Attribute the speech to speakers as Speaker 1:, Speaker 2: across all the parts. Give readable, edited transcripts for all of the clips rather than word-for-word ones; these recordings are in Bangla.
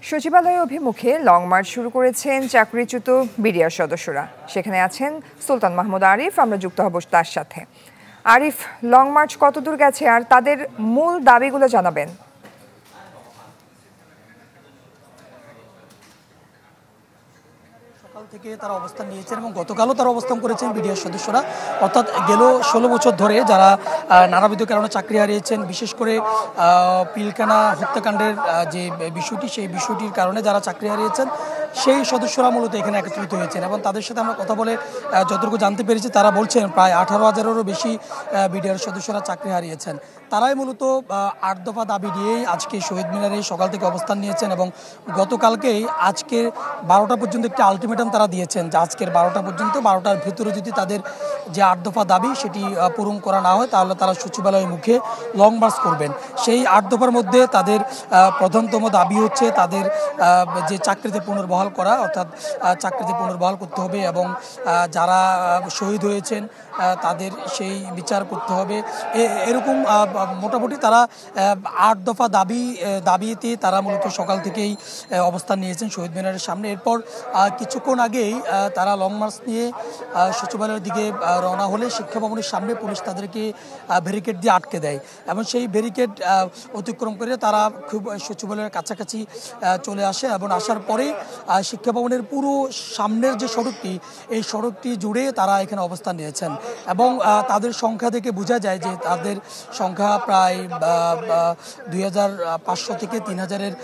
Speaker 1: সচিবালয় অভিমুখে লং মার্চ শুরু করেছেন চাকরিচ্যুত বিডিআর সদস্যরা। সেখানে আছেন সুলতান মাহমুদ আরিফ। আমরা যুক্ত হব তার সাথে। আরিফ, লং মার্চ কতদূর গেছে আর তাদের মূল দাবিগুলো জানাবেন।
Speaker 2: সকাল থেকে তারা অবস্থান নিয়েছেন এবং গতকালও তারা অবস্থান করেছেন বিডিআর সদস্যরা। অর্থাৎ গেল 16 বছর ধরে যারা নানাবিধ কারণে চাকরি হারিয়েছেন, বিশেষ করে পিলখানা হত্যাকাণ্ডের যে বিষয়টি, সেই বিষয়টির কারণে যারা চাকরি হারিয়েছেন সেই সদস্যরা মূলত এখানে একত্রিত হয়েছেন এবং তাদের সাথে আমরা কথা বলে যতটুকু জানতে পেরেছি তারা বলছেন প্রায় 18,000-এরও বেশি বিডিআর সদস্যরা চাকরি হারিয়েছেন। তারাই মূলত 8 দফা দাবি নিয়েই আজকে শহীদ মিনারে সকাল থেকে অবস্থান নিয়েছেন এবং গতকালকেই আজকে 12টা পর্যন্ত একটি আলটিমেটাম তারা দিয়েছেন যে আজকের 12টা পর্যন্ত, 12টার ভিতরে যদি তাদের যে 8 দফা দাবি সেটি পূরণ করা না হয় তাহলে তারা সচিবালয়ের মুখে লং মার্চ করবেন। সেই 8 দফার মধ্যে তাদের প্রধানতম দাবি হচ্ছে তাদের যে চাকরিতে পুনর্বহাল করা, অর্থাৎ চাকরিতে পুনর্বহাল করতে হবে এবং যারা শহীদ হয়েছেন তাদের সেই বিচার করতে হবে। এরকম মোটামুটি তারা 8 দফা দাবিতে তারা মূলত সকাল থেকেই অবস্থান নিয়েছেন শহীদ মিনারের সামনে। এরপর কিছুক্ষণ আগেই তারা লং মার্চ নিয়ে সচিবালয়ের দিকে রওনা হলে শিক্ষা ভবনের সামনে পুলিশ তাদেরকে ব্যারিকেড দিয়ে আটকে দেয় এবং সেই ব্যারিকেড অতিক্রম করে তারা খুব সচিবালয়ের কাছাকাছি চলে আসে এবং আসার পরে শিক্ষা ভবনের পুরো সামনের যে সড়কটি, এই সড়কটি জুড়ে তারা এখানে অবস্থান নিয়েছেন এবং তাদের সংখ্যা দেখে বোঝা যায় যে তাদের সংখ্যা প্রায় 2,500 থেকে 3,000-এর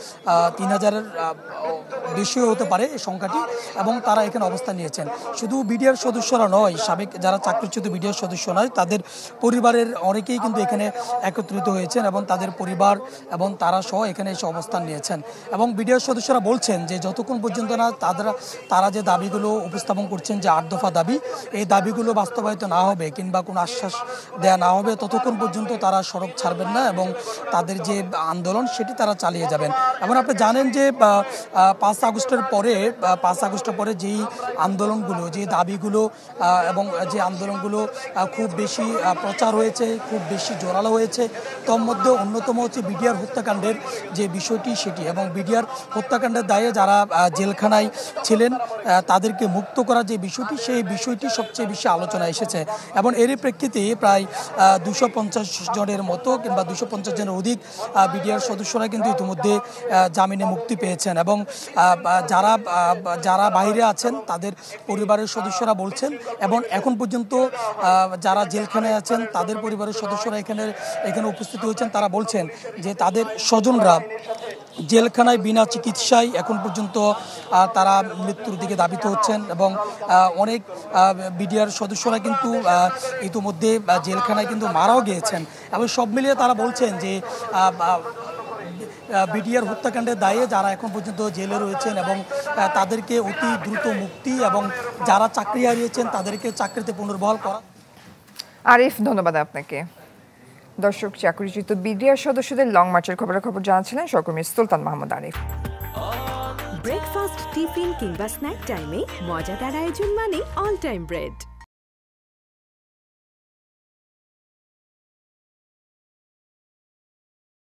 Speaker 2: বেশিও হতে পারে এই সংখ্যাটি এবং তারা এখানে অবস্থান নিয়েছেন। শুধু বিডিআর সদস্যরা নয়, সাবেক যারা চাকরিচ্যুত বিডিআর সদস্য নয়, তাদের পরিবারের অনেকেই কিন্তু এখানে একত্রিত হয়েছেন এবং তাদের পরিবার এবং তারা সহ এখানে এসে অবস্থান নিয়েছেন এবং বিডিআর সদস্যরা বলছেন যে যতক্ষণ পর্যন্ত না তারা যে দাবিগুলো উপস্থাপন করছেন যে 8 দফা দাবি, এই দাবিগুলো বাস্তবায়িত না হবে কিংবা কোনো আশ্বাস দেয়া না হবে ততক্ষণ পর্যন্ত তারা সড়ক ছাড়বেন না এবং তাদের যে আন্দোলন সেটি তারা চালিয়ে যাবেন। এবং আপনি জানেন যে 5 আগস্টের পরে যেই আন্দোলনগুলো, যে দাবিগুলো এবং যে আন্দোলনগুলো খুব বেশি প্রচার হয়েছে, খুব বেশি জোরালো হয়েছে, তোর মধ্যে অন্যতম হচ্ছে বিডিআর হত্যাকাণ্ডের যে বিষয়টি সেটি এবং বিডিআর হত্যাকাণ্ডের দায়ে যারা জেলখানায় ছিলেন তাদেরকে মুক্ত করার যে বিষয়টি, সেই বিষয়টি সবচেয়ে বেশি আলোচনায় এসেছে এবং এরই প্রেক্ষিতে প্রায় 250 জনের মতো কিংবা 250 জনের অধিক বিডিআর সদস্যরা কিন্তু ইতিমধ্যে জামিনে মুক্তি পেয়েছেন এবং যারা বাইরে আছেন তাদের পরিবারের সদস্যরা বলছেন এবং এখন পর্যন্ত যারা জেলখানায় আছেন তাদের পরিবারের সদস্যরা এখানে উপস্থিত হয়েছেন। তারা বলছেন যে তাদের স্বজনরা জেলখানায় বিনা চিকিৎসায় এখন পর্যন্ত তারা মৃত্যুর দিকে ধাবিত হচ্ছেন এবং অনেক বিডিআর সদস্যরা কিন্তু ইতিমধ্যে জেলখানায় কিন্তু মারাও গিয়েছেন এবং সব মিলিয়ে তারা বলছেন যে বিডিআর হত্যাকাণ্ডের দায়ে যারা এখন পর্যন্ত জেলে রয়েছেন এবং তাদেরকে অতি দ্রুত মুক্তি এবং যারা চাকরি হারিয়েছেন তাদেরকে চাকরিতে পুনর্বহাল করা।
Speaker 1: আরিফ, ধন্যবাদ আপনাকে। দর্শক, চাকরিচ্যুত বিডিআর সদস্যদের লং মার্চের খবর জানাচ্ছিলেন সহকর্মী সুলতান মাহমুদ আরিফ।
Speaker 3: ব্রেকফাস্ট, টিফিন কিংবা স্ন্যাক টাইমে মজাদার আয়োজন মানে অল টাইম ব্রেড।